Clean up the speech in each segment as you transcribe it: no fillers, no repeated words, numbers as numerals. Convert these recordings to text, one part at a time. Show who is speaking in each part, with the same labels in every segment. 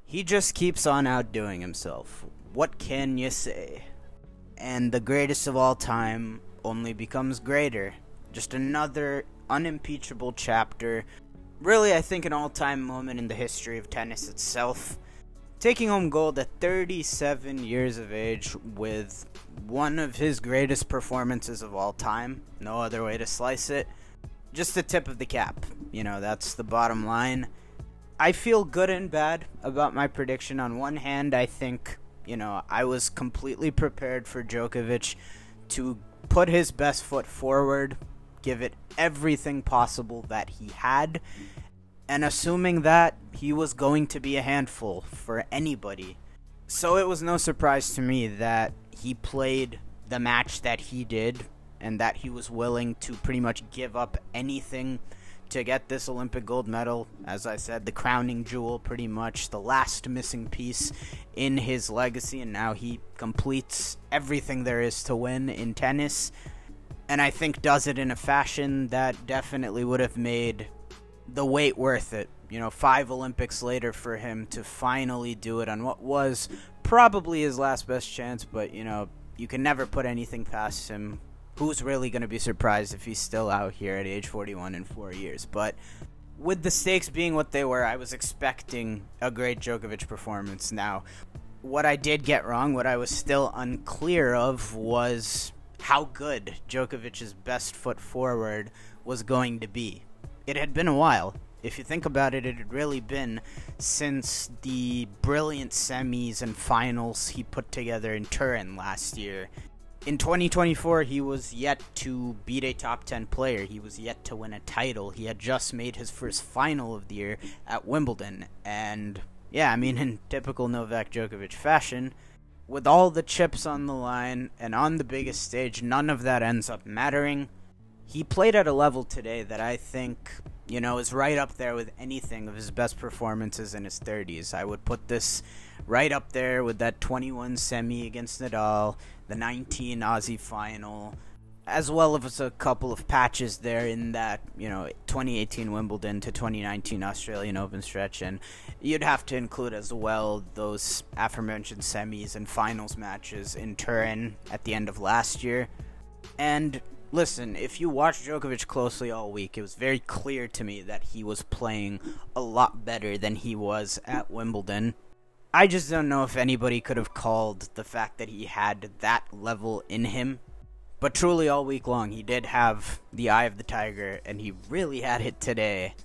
Speaker 1: He just keeps on outdoing himself. What can you say? And the greatest of all time only becomes greater. Just another unimpeachable chapter. Really, I think an all-time moment in the history of tennis itself. Taking home gold at 37 years of age with one of his greatest performances of all time. No other way to slice it. Just the tip of the cap. That's the bottom line. I feel good and bad about my prediction. On one hand, I think, I was completely prepared for Djokovic to put his best foot forward, give it everything possible that he had, and assuming that he was going to be a handful for anybody. So it was no surprise to me that he played the match that he did, and that he was willing to pretty much give up anything to get this Olympic gold medal. As I said, the crowning jewel, pretty much the last missing piece in his legacy, and now he completes everything there is to win in tennis, and I think does it in a fashion that definitely would have made the wait worth it. 5 Olympics later for him to finally do it on what was probably his last best chance, but you can never put anything past him. Who's really going to be surprised if he's still out here at age 41 in 4 years? But with the stakes being what they were, I was expecting a great Djokovic performance. Now, what I did get wrong, what I was still unclear of, was how good Djokovic's best foot forward was going to be. It had been a while. If you think about it, it had really been since the brilliant semis and finals he put together in Turin last year. In 2024, he was yet to beat a top 10 player. He was yet to win a title. He had just made his first final of the year at Wimbledon. And, in typical Novak Djokovic fashion, with all the chips on the line and on the biggest stage, none of that ends up mattering. He played at a level today that I think, is right up there with anything of his best performances in his 30s. I would put this right up there with that 21 semi against Nadal, the 19 Aussie final, as well as a couple of patches there in that, 2018 Wimbledon to 2019 Australian Open stretch. And you'd have to include as well those aforementioned semis and finals matches in Turin at the end of last year. And listen, if you watched Djokovic closely all week, it was very clear to me that he was playing a lot better than he was at Wimbledon. I just don't know if anybody could have called the fact that he had that level in him. But truly all week long, he did have the eye of the tiger, and he really had it today.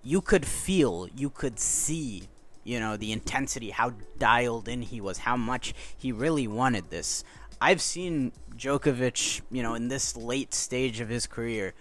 Speaker 1: You could feel, you could see, the intensity, how dialed in he was, how much he really wanted this. I've seen Djokovic, in this late stage of his career,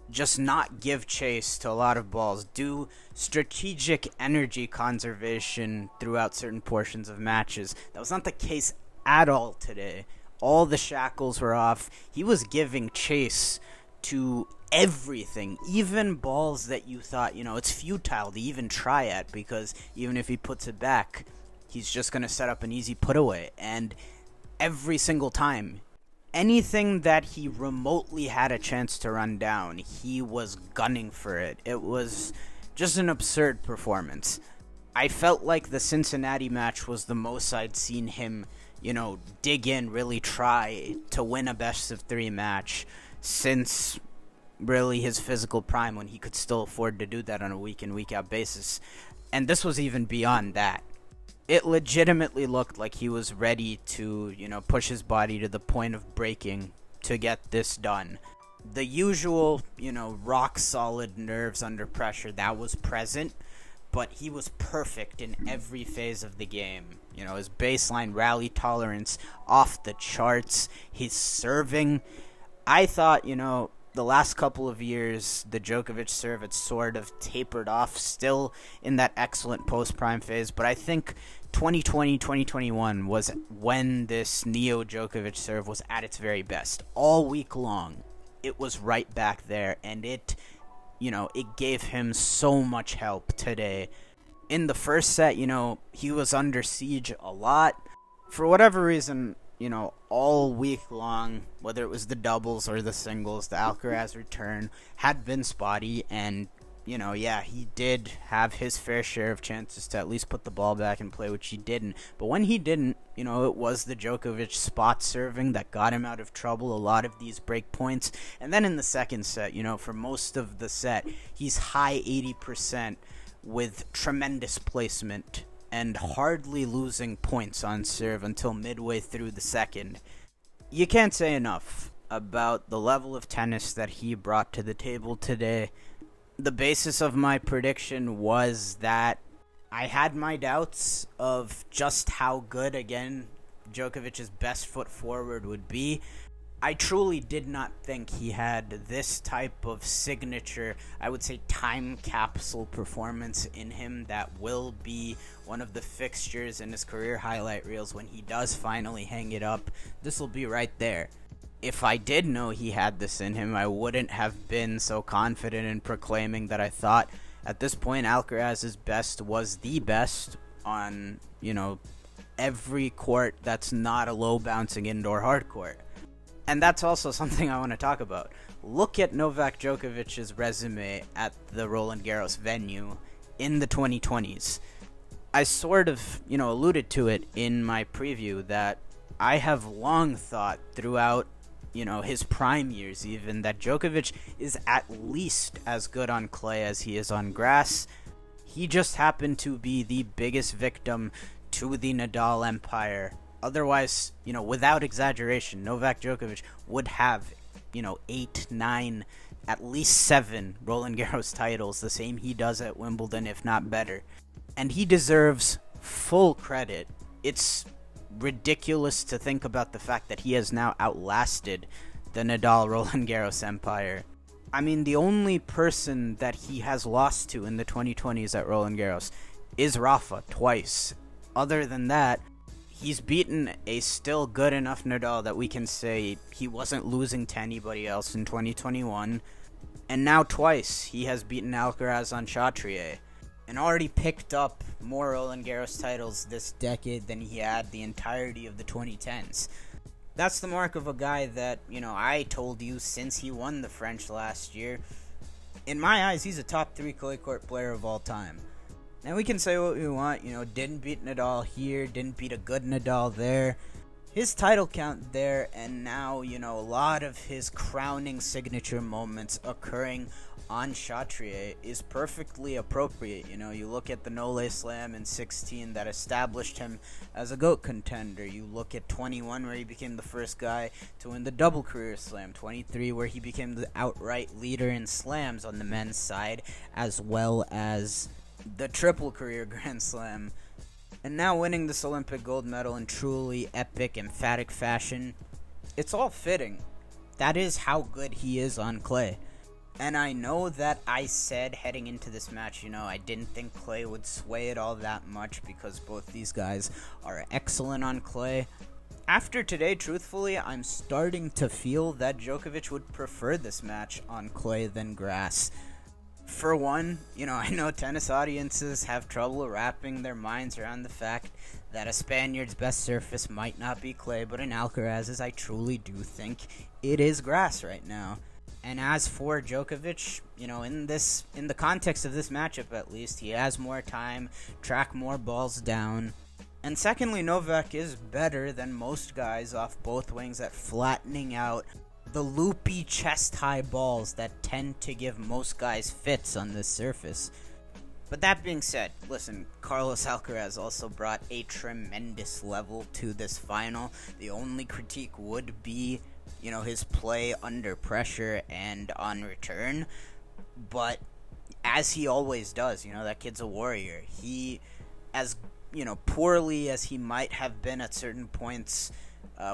Speaker 1: just not give chase to a lot of balls, do strategic energy conservation throughout certain portions of matches. That was not the case at all today. All the shackles were off. He was giving chase to everything, even balls that you thought, it's futile to even try at, because even if he puts it back, he's just going to set up an easy put away. And every single time, anything that he remotely had a chance to run down, he was gunning for it. It was just an absurd performance. I felt like the Cincinnati match was the most I'd seen him, dig in, really try to win a best-of-3 match since really his physical prime, when he could still afford to do that on a week-in, week-out basis. And this was even beyond that. It legitimately looked like he was ready to, push his body to the point of breaking to get this done. The usual, rock-solid nerves under pressure, that was present, but he was perfect in every phase of the game. His baseline rally tolerance off the charts, his serving. I thought, the last couple of years, the Djokovic serve had sort of tapered off, still in that excellent post-prime phase, but I think 2020, 2021 was when this Neo Djokovic serve was at its very best. All week long, it was right back there, and it gave him so much help today. In the first set, he was under siege a lot. For whatever reason, all week long, whether it was the doubles or the singles, the Alcaraz return had been spotty, and yeah, he did have his fair share of chances to at least put the ball back in play, which he didn't. But when he didn't, it was the Djokovic spot serving that got him out of trouble, a lot of these break points. And then in the second set, for most of the set, he's high 80% with tremendous placement and hardly losing points on serve until midway through the second. You can't say enough about the level of tennis that he brought to the table today. The basis of my prediction was that I had my doubts of just how good, again, Djokovic's best foot forward would be. I truly did not think he had this type of signature, I would say time capsule performance in him that will be one of the fixtures in his career highlight reels when he does finally hang it up. This will be right there. If I did know he had this in him, I wouldn't have been so confident in proclaiming that I thought at this point Alcaraz's best was the best on, every court that's not a low bouncing indoor hard court. And that's also something I want to talk about. Look at Novak Djokovic's resume at the Roland Garros venue in the 2020s. I sort of, alluded to it in my preview that I have long thought throughout, his prime years even, that Djokovic is at least as good on clay as he is on grass. He just happened to be the biggest victim to the Nadal empire. Otherwise, without exaggeration, Novak Djokovic would have, 8, 9, at least 7 Roland Garros titles, the same he does at Wimbledon, if not better. And he deserves full credit. It's ridiculous to think about the fact that he has now outlasted the Nadal Roland Garros empire. I mean, the only person that he has lost to in the 2020s at Roland Garros is Rafa twice. Other than that, he's beaten a still good enough Nadal that we can say he wasn't losing to anybody else in 2021. And now twice he has beaten Alcaraz on Chatrier, and already picked up more Roland Garros titles this decade than he had the entirety of the 2010s. That's the mark of a guy that, I told you since he won the French last year. In my eyes, he's a top 3 clay court player of all time. Now we can say what we want, didn't beat Nadal here, didn't beat a good Nadal there. His title count there, and now, a lot of his crowning signature moments occurring on Chatrier is perfectly appropriate. You look at the Nole Slam in 16 that established him as a GOAT contender. You look at 21 where he became the first guy to win the double career slam. 23 where he became the outright leader in slams on the men's side, as well as the triple career Grand Slam. And now winning this Olympic gold medal in truly epic, emphatic fashion. It's all fitting. That is how good he is on clay. And I know that I said heading into this match, I didn't think clay would sway it all that much because both these guys are excellent on clay. After today, truthfully, I'm starting to feel that Djokovic would prefer this match on clay than grass. For one, I know tennis audiences have trouble wrapping their minds around the fact that a Spaniard's best surface might not be clay, but in Alcaraz's, I truly do think it is grass right now. And as for Djokovic, in the context of this matchup at least, he has more time, track more balls down. And secondly, Novak is better than most guys off both wings at flattening out the loopy chest-high balls that tend to give most guys fits on this surface. But that being said, listen, Carlos Alcaraz also brought a tremendous level to this final. The only critique would be, his play under pressure and on return. But as he always does, that kid's a warrior. He, as, poorly as he might have been at certain points,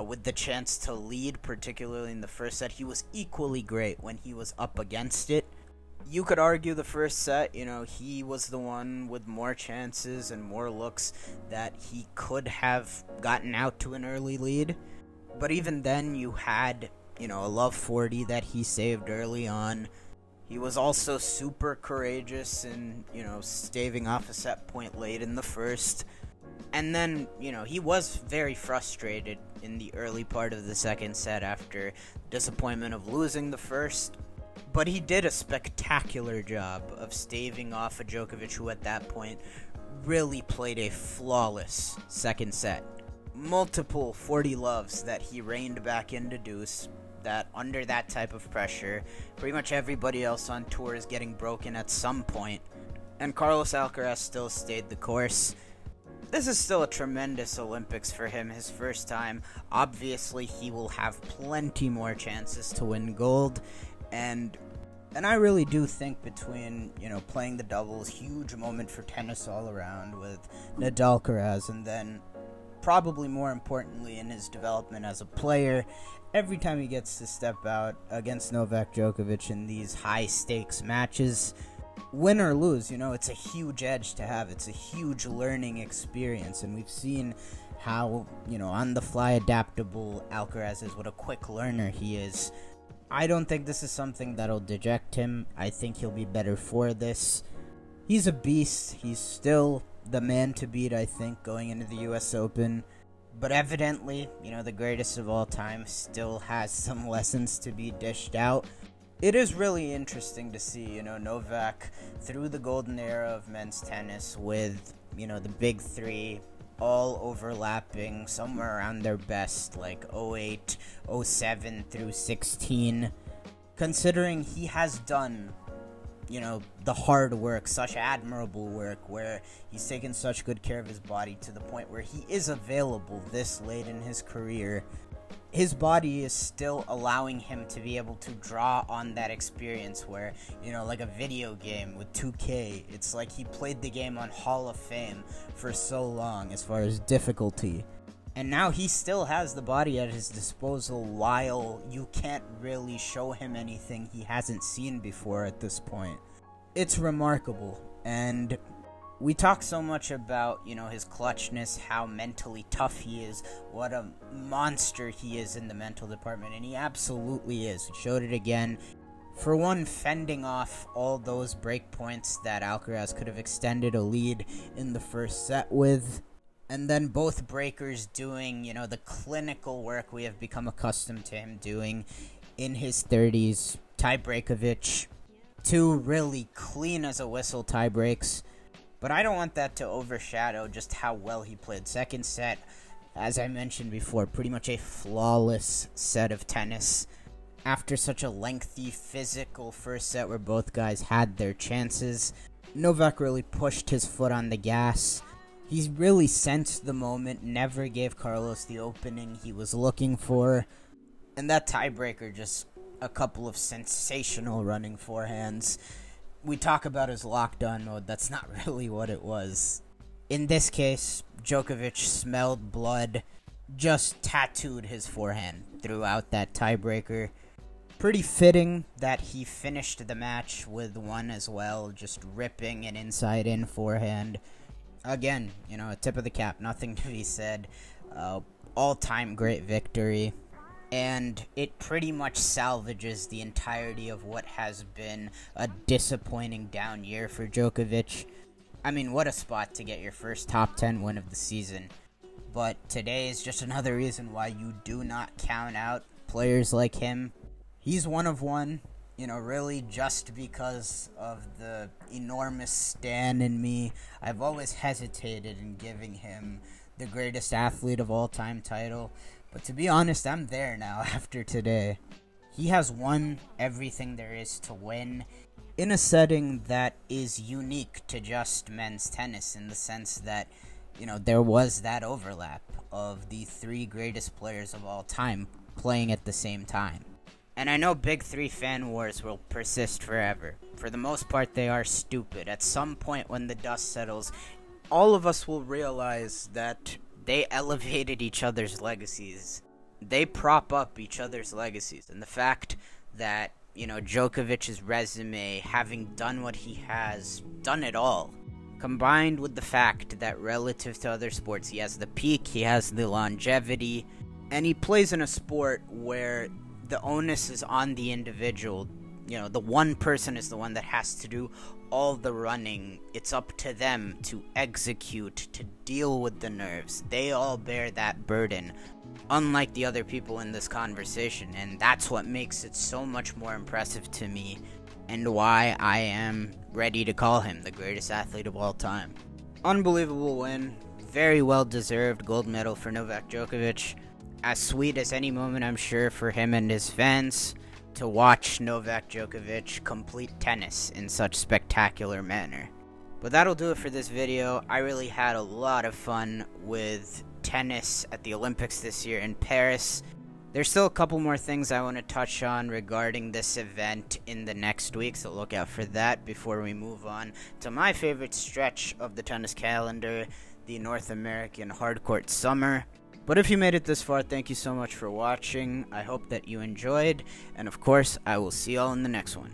Speaker 1: with the chance to lead, particularly in the first set, he was equally great when he was up against it. You could argue the first set, he was the one with more chances and more looks that he could have gotten out to an early lead. But even then, you had, a love 40 that he saved early on. He was also super courageous in, staving off a set point late in the first. And then, he was very frustrated in the early part of the second set after disappointment of losing the first. But he did a spectacular job of staving off a Djokovic who at that point really played a flawless second set. Multiple 40 loves that he reined back into deuce, that under that type of pressure, pretty much everybody else on tour is getting broken at some point, and Carlos Alcaraz still stayed the course. This is still a tremendous Olympics for him, his first time. Obviously, he will have plenty more chances to win gold, and I really do think between, playing the doubles, huge moment for tennis all around with Nadal Alcaraz, and then probably more importantly in his development as a player, every time he gets to step out against Novak Djokovic in these high-stakes matches, win or lose, it's a huge edge to have. It's a huge learning experience, and we've seen how, on-the-fly adaptable Alcaraz is, what a quick learner he is. I don't think this is something that'll deject him. I think he'll be better for this. He's a beast. He's still the man to beat, I think, going into the US Open. But evidently, the greatest of all time still has some lessons to be dished out. It is really interesting to see, Novak through the golden era of men's tennis with, the big three all overlapping somewhere around their best, like 08, 07 through 16. Considering he has done, the hard work, such admirable work, where he's taken such good care of his body to the point where he is available this late in his career. His body is still allowing him to be able to draw on that experience where, like a video game with 2K, it's like he played the game on Hall of Fame for so long as far as difficulty. And now he still has the body at his disposal while you can't really show him anything he hasn't seen before at this point. It's remarkable, and we talk so much about, his clutchness, how mentally tough he is, what a monster he is in the mental department, and he absolutely is. He showed it again. For one, fending off all those break points that Alcaraz could have extended a lead in the first set with. And then both breakers doing, the clinical work we have become accustomed to him doing in his 30s. Tie-breakovic, 2 really clean as a whistle tie-breaks. But I don't want that to overshadow just how well he played. Second set, as I mentioned before, pretty much a flawless set of tennis. After such a lengthy physical first set where both guys had their chances, Novak really pushed his foot on the gas. He really sensed the moment, never gave Carlos the opening he was looking for. And that tiebreaker, just a couple of sensational running forehands. We talk about his lockdown mode, that's not really what it was. In this case, Djokovic smelled blood, just tattooed his forehand throughout that tiebreaker. Pretty fitting that he finished the match with one as well, just ripping an inside-in forehand. Again, a tip of the cap, nothing to be said. All-time great victory. And it pretty much salvages the entirety of what has been a disappointing down year for Djokovic. I mean, what a spot to get your first top 10 win of the season. But today is just another reason why you do not count out players like him. He's one of one, really just because of the enormous stan in me. I've always hesitated in giving him the greatest athlete of all time title. But to be honest, I'm there now after today. He has won everything there is to win in a setting that is unique to just men's tennis in the sense that, there was that overlap of the 3 greatest players of all time playing at the same time. And I know Big 3 fan wars will persist forever. For the most part, they are stupid. At some point when the dust settles, all of us will realize that they elevated each other's legacies. They prop up each other's legacies. And the fact that, Djokovic's resume, having done what he has, done it all, combined with the fact that relative to other sports, he has the peak, he has the longevity, and he plays in a sport where the onus is on the individual. The one person is the one that has to do all the running. It's up to them to execute, to deal with the nerves. They all bear that burden, unlike the other people in this conversation, and that's what makes it so much more impressive to me, and why I am ready to call him the greatest athlete of all time. Unbelievable win. Very well deserved gold medal for Novak Djokovic. As sweet as any moment, I'm sure, for him and his fans to watch Novak Djokovic complete tennis in such spectacular manner. But that'll do it for this video. I really had a lot of fun with tennis at the Olympics this year in Paris. There's still a couple more things I want to touch on regarding this event in the next week, so look out for that before we move on to my favorite stretch of the tennis calendar, the North American hardcourt summer. But if you made it this far, thank you so much for watching. I hope that you enjoyed, and of course, I will see y'all in the next one.